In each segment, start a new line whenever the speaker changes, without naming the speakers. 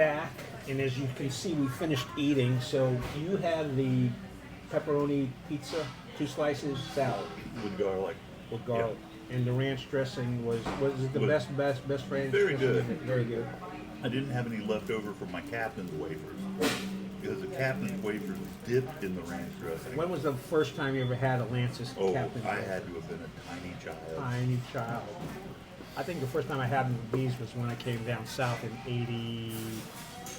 back, and as you can see, we finished eating. So you had the pepperoni pizza, 2 slices, salad
With garlic.
with garlic, and the ranch dressing was it the best ranch
Very
dressing?
good.
Very good.
I didn't have any left over from my captain's wafers because the captain's wafers dipped in the ranch dressing.
When was the first time you ever had a Lance's Captain?
I had to have been a tiny child.
Tiny child. I think the first time I had one of these was when I came down south in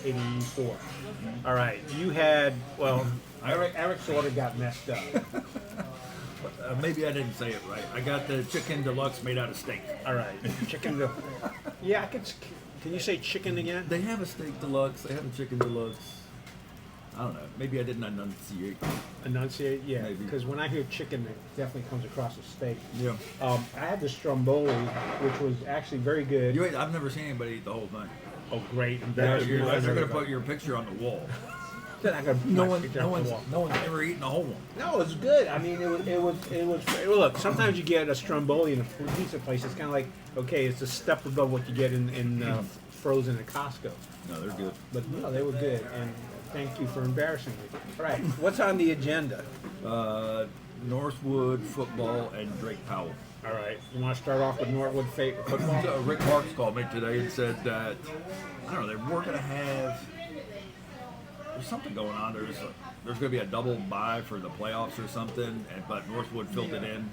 84.
Mm-hmm.
All right, you had, well, Eric's order got messed up.
Maybe I didn't say it right. I got the chicken deluxe made out of steak.
All right, chicken. Yeah, can you say chicken again?
They have a steak deluxe. They have a chicken deluxe. I don't know. Maybe I didn't enunciate.
Enunciate, yeah.
Maybe.
Because when I hear chicken, it definitely comes across as steak.
Yeah.
I had the stromboli, which was actually very good.
I've never seen anybody eat the whole thing.
Oh, great!
They're going to put your picture on the wall. No one's ever eaten a whole one.
No, it's good. I mean, it was. Well, look, sometimes you get a stromboli in a pizza place. It's kind of like, okay, it's a step above what you get in frozen at Costco.
No, they're good.
But no, they were good. And thank you for embarrassing me. All right, what's on the agenda?
Northwood football and Drake Powell.
All right, you want to start off with Northwood football?
Rick Marks called me today and said that I don't know. They were going to have. There's something going on. There's going to be a double bye for the playoffs or something, but Northwood filled it in.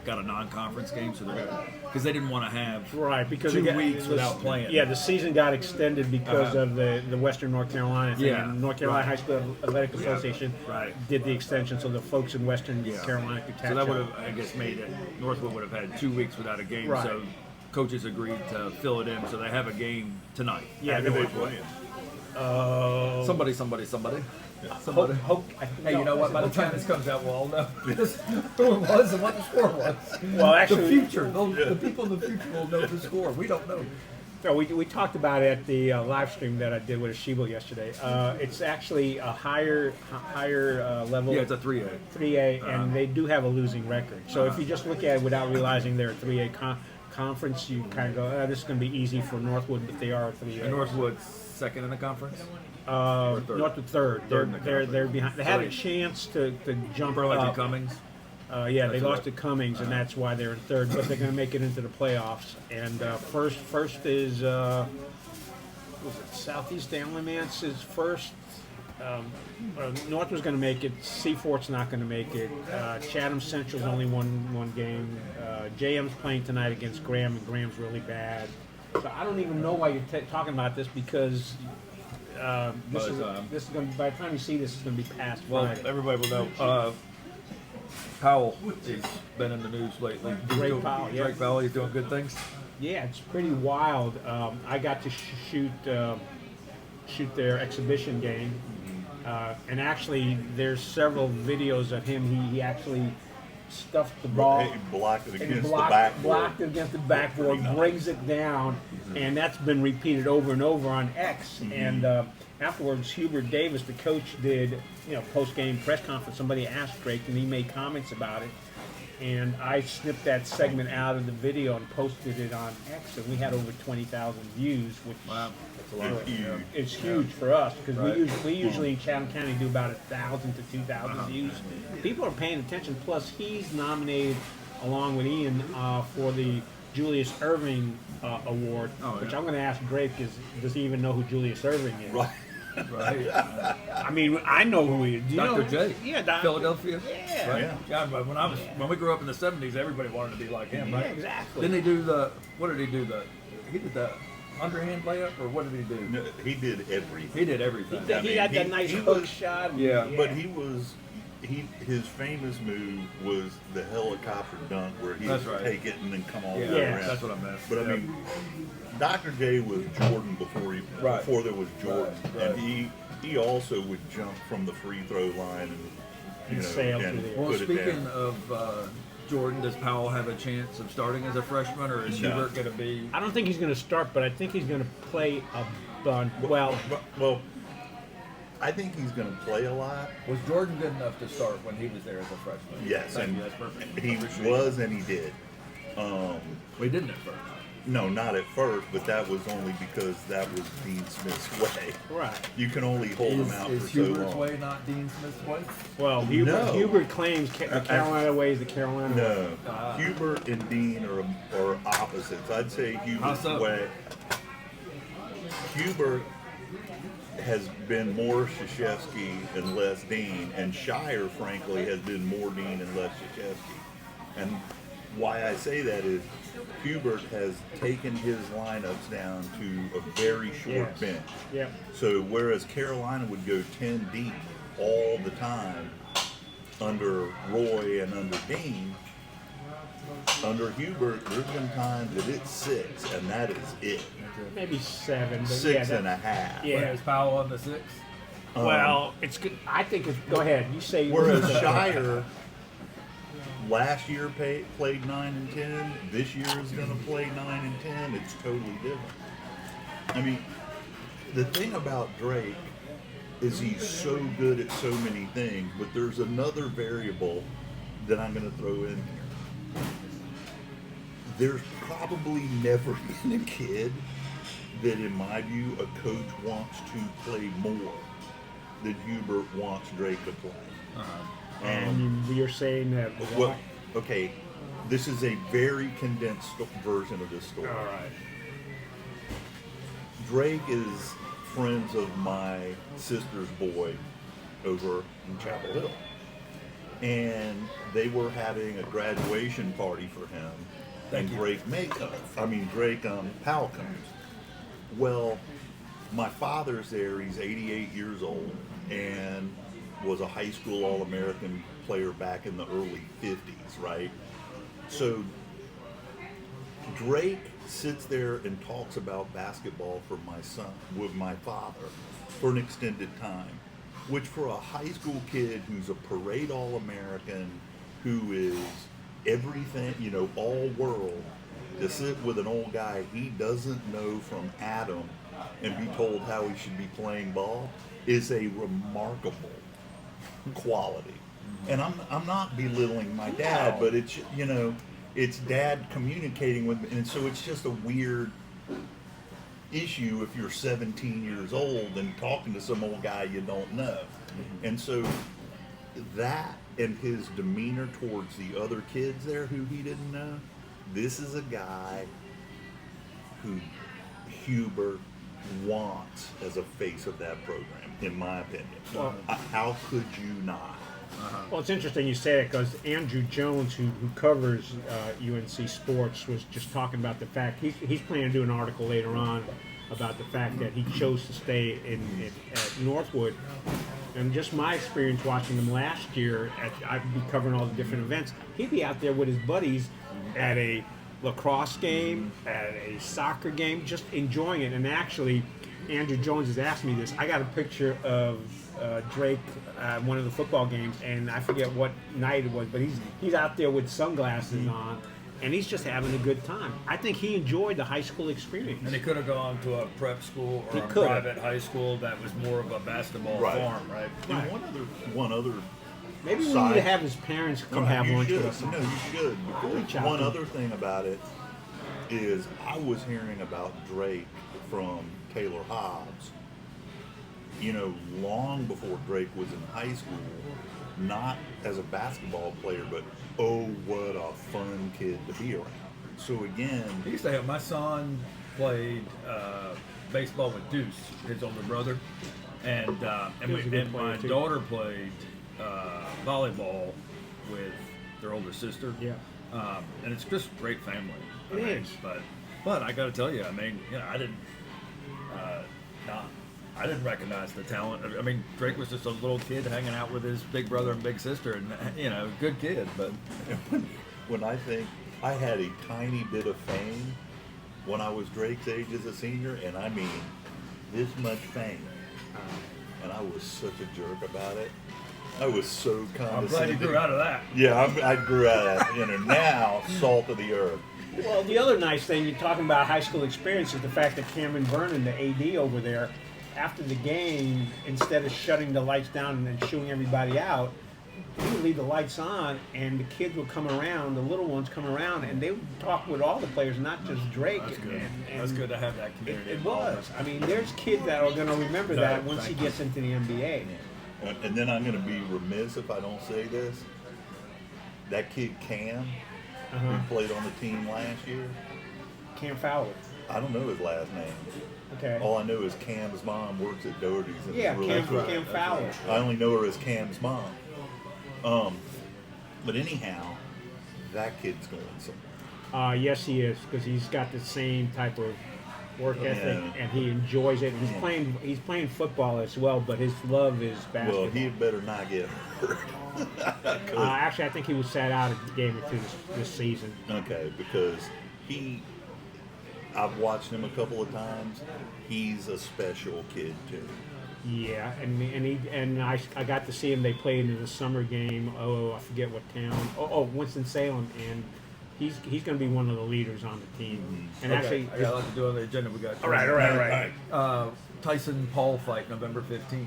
Got a non-conference game, so they're going to because they didn't want to have
because
2 weeks without playing.
Yeah, the season got extended because of the Western North Carolina thing.
Yeah,
And North Carolina High School Athletic Association did the extension, so the folks in Western Carolina could catch up.
So that would have, I guess, made it. Northwood would have had 2 weeks without a game.
Right.
So coaches agreed to fill it in, so they have a game tonight.
Yeah,
Who they playing?
Somebody. Hey, you know what? By the time this comes out, we'll all know who it was and what the score was.
Well, actually,
the future. The people in the future will know the score. We don't know.
So we talked about it at the live stream that I did with Ashibo yesterday. It's actually a higher level.
Yeah, it's a 3A.
3A, and they do have a losing record. So if you just look at it without realizing they're a 3A conference, you kind of go, this is going to be easy for Northwood if they are a 3A.
And Northwood's second in the conference?
Northwood third. They're behind. They had a chance to jump
Burlington
up.
Cummings.
They lost to Cummings, and that's why they're in third. But they're going to make it into the playoffs. And first is was it Southeast Alamance's first. North was going to make it. Seafort's not going to make it. Chatham Central's only one game. JM's playing tonight against Graham, and Graham's really bad. So I don't even know why you're talking about this because this is going to. By the time you see this, it's going to be past Friday.
Everybody will know. Powell has been in the news lately.
Drake Powell, yeah.
Drake Powell, he's doing good things.
Yeah, it's pretty wild. I got to shoot their exhibition game, and actually, there's several videos of him. He actually stuffed the ball.
He blocked it against the
blocked
backboard.
it against the backboard, brings it down, and that's been repeated over and over on X. And afterwards, Hubert Davis, the coach, did post-game press conference. Somebody asked Drake, and he made comments about it. And I snipped that segment out of the video and posted it on X, and we had over 20,000 views, which it's huge for us because we usually in Chatham County do about 1,000 to 2,000 views. People are paying attention. Plus, he's nominated along with Ian for the Julius Irving Award, which I'm going to ask Drake does he even know who Julius Irving is?
Right.
I mean, I know who he is.
Dr. J.
Yeah,
Philadelphia.
Yeah.
Right? Yeah. When we grew up in the 70s, everybody wanted to be like him, right?
Yeah, exactly.
Didn't he do what did he do? He did the underhand layup, or what did he do?
No, he did everything.
He did everything.
He had that nice hook shot.
Yeah.
But his famous move was the helicopter dunk where he would take it and then come all the way around.
That's what I meant.
But I mean, Dr. J was Jordan before there was Jordan, and he also would jump from the free throw line and
sail
and
through the
put it
speaking
down.
of Jordan, does Powell have a chance of starting as a freshman, or is Hubert going to be?
I don't think he's going to start, but I think he's going to play a bunch. Well,
I think he's going to play a lot.
Was Jordan good enough to start when he was there as a freshman?
Yes,
Thank
and
you, that's perfect.
he was and he did.
We didn't at first.
No, not at first, but that was only because that was Dean Smith's way.
Right.
You can only hold them out
Is
for so
Hubert's
long.
way not Dean Smith's way?
Well,
No.
Hubert claims the Carolina way is the Carolina way.
No, Hubert and Dean are opposites. I'd say
How
Hubert's
so?
way. Hubert has been more Krzyzewski and less Dean, and Shire, frankly, has been more Dean and less Krzyzewski. And why I say that is Hubert has taken his lineups down to a very short bench.
Yeah.
So whereas Carolina would go 10 deep all the time under Roy and under Dean, under Hubert, there's been times that it's 6, and that is it.
Maybe 7. But
6
yeah,
and a half.
Yeah.
Is Powell on the 6?
Well, it's good. I think it's. Go ahead. You say.
Whereas Shire last year played 9 and 10, this year is going to play 9 and 10. It's totally different. I mean, the thing about Drake is he's so good at so many things, but there's another variable that I'm going to throw in here. There's probably never been a kid that, in my view, a coach wants to play more than Hubert wants Drake to play.
And you're saying that.
Well, okay, this is a very condensed version of this story.
All right.
Drake is friends of my sister's boy over in Chapel Hill. And they were having a graduation party for him. And Drake Powell comes. Well, my father's there, he's 88 years old, and was a high school All-American player back in the early 50s, right? So Drake sits there and talks about basketball for my son, with my father, for an extended time, which for a high school kid who's a parade All-American, who is everything, all world, to sit with an old guy he doesn't know from Adam and be told how he should be playing ball is a remarkable quality. And I'm not belittling my dad, but it's it's dad communicating with me, and so it's just a weird issue if you're 17 years old and talking to some old guy you don't know. And so that and his demeanor towards the other kids there who he didn't know, this is a guy who Hubert wants as a face of that program, in my opinion.
Well,
how could you not?
Well, it's interesting you say it because Andrew Jones, who covers UNC sports, was just talking about the fact he's planning to do an article later on about the fact that he chose to stay at Northwood. And just my experience watching him last year, I'd be covering all the different events. He'd be out there with his buddies at a lacrosse game, at a soccer game, just enjoying it. And actually, Andrew Jones has asked me this. I got a picture of Drake at one of the football games, and I forget what night it was, but he's out there with sunglasses on, and he's just having a good time. I think he enjoyed the high school experience.
And he could have gone to a prep school or a
could've.
private high school that was more of a basketball farm, right?
And one other
Maybe we
side.
need to have his parents come have lunch with us.
No, you should.
Reach out
One
to
other thing about it is I was hearing about Drake from Taylor Hobbs, long before Drake was in high school, not as a basketball player, but what a fun kid to be around. So again,
He used to have, my son played baseball with Deuce, his older brother, and
He was a good player,
my
too.
daughter played volleyball with their older sister.
Yeah.
And it's just a great family.
It is.
But I got to tell you, I didn't recognize the talent. I mean, Drake was just a little kid hanging out with his big brother and big sister, and good kid. But
when I think I had a tiny bit of fame when I was Drake's age as a senior, and I mean this much fame, and I was such a jerk about it. I was so condescending.
I'm glad you grew out of that.
Yeah, I grew out of that. Now, salt of the earth.
Well, the other nice thing, you're talking about high school experience, is the fact that Cameron Vernon, the AD over there, after the game, instead of shutting the lights down and then shooing everybody out, he would leave the lights on, and the kids would come around, the little ones come around, and they would talk with all the players, not just Drake.
That's good.
And
That's good to have that community.
It was. I mean, there's kids that are going to remember that once he gets into the NBA.
And then I'm going to be remiss if I don't say this. That kid Cam, who played on the team last year,
Cam Fowler.
I don't know his last name.
Okay.
All I know is Cam's mom works at Doherty's. And
Yeah,
is really cool.
Cam Fowler.
I only know her as Cam's mom. But anyhow, that kid's going somewhere.
Yes, he is, because he's got the same type of work ethic, and he enjoys it. And he's playing football as well, but his love is basketball.
Well, he had better not get hurt.
Actually, I think he was sat out a game or two this season.
Okay, because I've watched him a couple of times. He's a special kid too.
Yeah, and I got to see him. They played in the summer game. Oh, I forget what town. Winston-Salem, and he's going to be one of the leaders on the team. And actually,
I got a lot to do on the agenda. We got
all right.
Tyson Paul fight November 15th.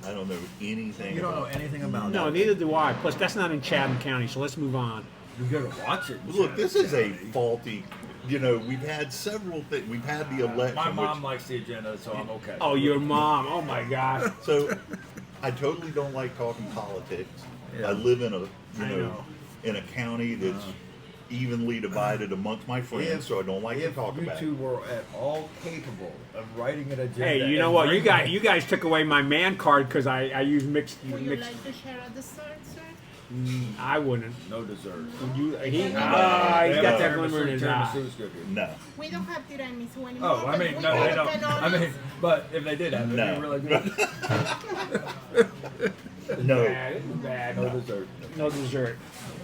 I don't know anything.
You don't know anything about that?
No, neither do I. Plus, that's not in Chatham County, so let's move on.
You gotta watch it.
Look, this is a faulty. We've had several things. We've had the election.
My mom likes the agenda, so I'm okay.
Oh, your mom. Oh, my gosh.
So, I totally don't like talking politics.
Yeah.
I live in
know.
in a county that's evenly divided amongst my friends, so I don't like to talk about
If you
it.
two were at all capable of writing an agenda,
Hey, you know
and
what?
bringing
You guys took away my man card because I use mixed.
Would you like to share a dessert, sir?
I wouldn't.
no dessert.
Would you? He's
No.
got that glimmer in his eye.
Tiramisu's good here.
No.
We don't have tiramisu anymore.
Oh, I mean, no, they don't. I mean, but if they did have it, it'd be really good.
No.
Bad. It's bad.
No dessert.
No dessert.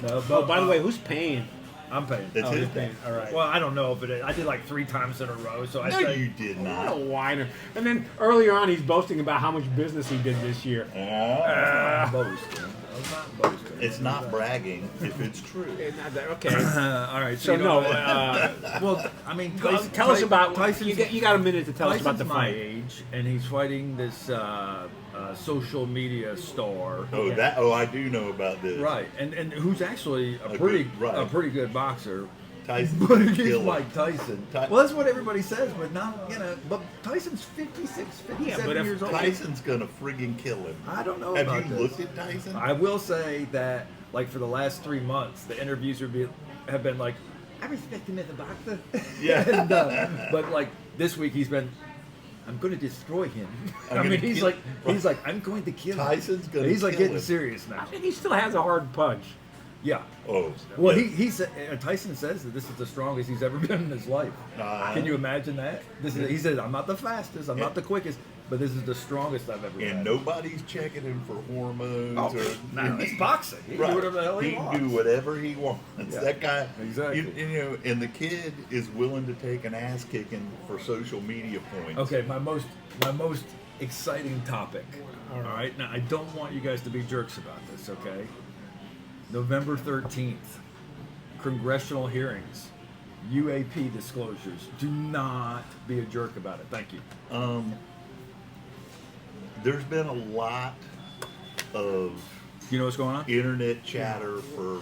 No,
Oh, by the way, who's paying?
I'm paying.
That's
Oh,
his
you're paying.
thing.
All right.
Well, I don't know if it. I did like 3 times in a row, so I
No,
say
you did
What a
not.
whiner. And then earlier on, he's boasting about how much business he did this year.
I'm boasting. I'm not boasting.
It's not bragging if it's true.
Okay.
All right.
So
you
no.
know what? Well, I mean,
Tell us about.
Tyson's,
You got a minute to tell us about
Tyson's
the
my
fight.
age, and he's fighting this social media star.
Oh, I do know about this.
Right, and who's actually a
A
pretty
good- right.
a pretty good boxer.
Tyson
But
can
he's
kill him.
Mike Tyson.
Ty-
Well, that's what everybody says, but not, but Tyson's 56, 57
Yeah, but if
years old.
Tyson's gonna friggin' kill him.
I don't know
Have
about
you
this.
looked at Tyson?
I will say that, like, for the last 3 months, the interviews have been like, I respect him as a boxer.
Yeah.
and, but like this week, he's been, I'm going to destroy him.
I'm
I mean,
gonna
he's
kill-
like, I'm going to kill him.
Tyson's gonna
He's like
kill
getting
him.
serious now.
I think he still has a hard punch.
Yeah.
Oh.
Well,
yeah.
he said, Tyson says that this is the strongest he's ever been in his life. Can you imagine that? He says, I'm not the fastest, I'm not the quickest, but this is the strongest I've ever been.
And nobody's checking him for hormones or.
No, it's boxing. He can do whatever the hell he wants.
can do whatever he wants.
Yeah.
That guy,
Exactly.
and the kid is willing to take an ass kicking for social media points.
Okay, my most exciting topic. All right, now I don't want you guys to be jerks about this. Okay, November 13th, congressional hearings, UAP disclosures. Do not be a jerk about it. Thank you.
There's been a lot of
You know what's going on?
internet chatter for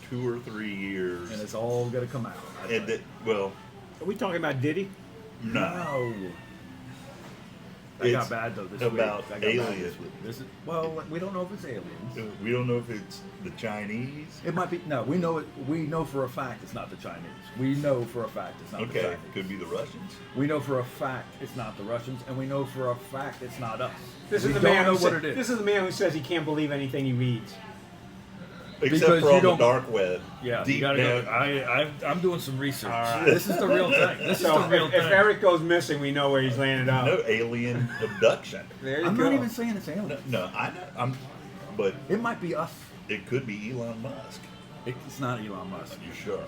2 or 3 years,
And it's all gonna come out.
and that, well,
Are we talking about Diddy?
no.
That got
It's
bad though this
about
week. That got bad
aliens.
this week. Well, we don't know if it's aliens.
We don't know if it's the Chinese.
It might be. No, we know it. We know for a fact it's not the Chinese. We know for a fact it's not the
Okay,
Chinese.
could be the Russians.
We know for a fact it's not the Russians, and we know for a fact it's not us.
This
we
is the
don't
man
know
who
what
said,
it is.
This is the man who says he can't believe anything he reads.
Except
Because
for
you
on the
don't-
dark web.
Yeah,
Deep
you gotta
down.
go. I'm doing some research.
All right.
This is the real thing. This
So
is the real
if
thing.
Eric goes missing, we know where he's landed up.
No alien abduction.
There you
I'm
go.
not even saying it's aliens.
No, I know. But
It might be us.
it could be Elon Musk.
It's not Elon Musk.
You sure?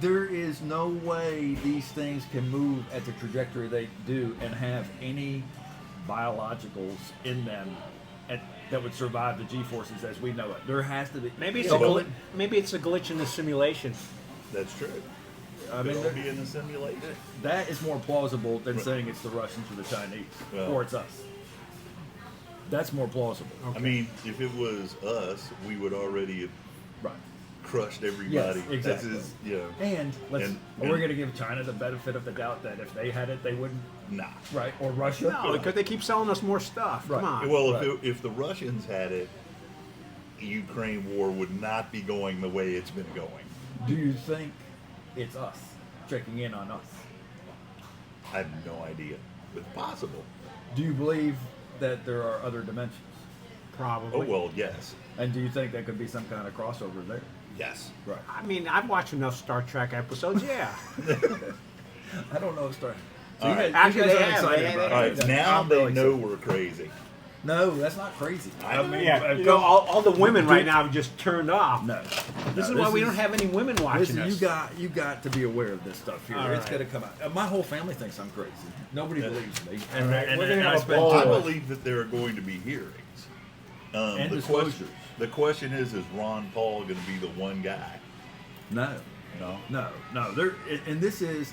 There is no way these things can move at the trajectory they do and have any biologicals in them that would survive the G-forces as we know it. There has to be.
Maybe it's
Yeah,
a
well,
maybe it's a glitch in the simulation.
That's true.
I mean,
Could all be in the simulation.
that is more plausible than saying it's the Russians or the Chinese
Well.
or it's us. That's more plausible.
I mean, if it was us, we would already have
Right.
crushed everybody.
Yes, exactly.
This is, you know,
And let's
And-
we're
and-
going to give China the benefit of the doubt that if they had it, they wouldn't.
nah.
Right. Or Russia.
No, because they keep selling us more stuff.
Right.
Come on.
Well,
Right.
if the Russians had it, Ukraine war would not be going the way it's been going.
Do you think it's us checking in on us?
I have no idea. It's possible.
Do you believe that there are other dimensions?
Probably.
Oh, well, yes.
And do you think there could be some kind of crossover there?
Yes.
Right.
I mean, I've watched enough Star Trek episodes. Yeah.
I don't know if Star. So
All right.
Actually,
you guys
they
are
have.
excited
They-
about
All
it.
right, now
I'm
they
really
know
excited.
we're crazy.
No, that's not crazy.
I mean,
Yeah. You know, all the women right now have just turned off.
No.
This
No,
is why we don't have any women watching
Listen,
us.
you got to be aware of this stuff here.
All
It's
right.
going to come out. My whole family thinks I'm crazy. Nobody
Yeah.
believes me.
All right, we're gonna
I
have a
spend
ball.
I
time-
believe that there are going to be hearings.
And
the
disclosures.
The question is Ron Paul going to be the one guy?
No. No. There, and this is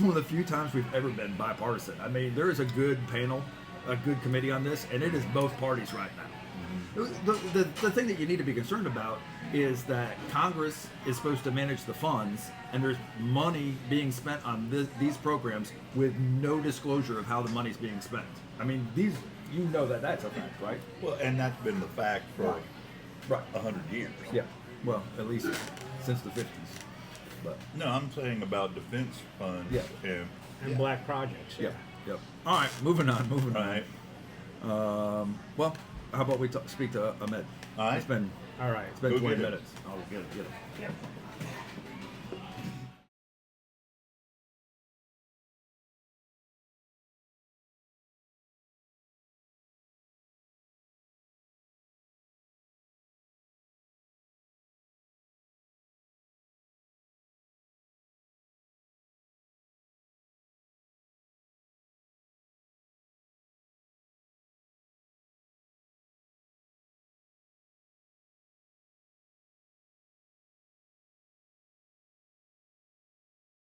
one of the few times we've ever been bipartisan. I mean, there is a good panel, a good committee on this, and it is both parties right now. The thing that you need to be concerned about is that Congress is supposed to manage the funds, and there's money being spent on these programs with no disclosure of how the money's being spent. I mean, you know that's a fact, right?
Well, and that's been the fact for
Right.
100 years.
Yeah. Well, at least since the 50s. But
No, I'm saying about defense funds.
Yeah.
And
Black projects.
yeah. Yep. All right. Moving on.
All right.
Well, how about we speak to Ahmed?
All right.
It's been
All right.
it's been
Go
20
get it.
minutes. Oh, get it.
Yeah.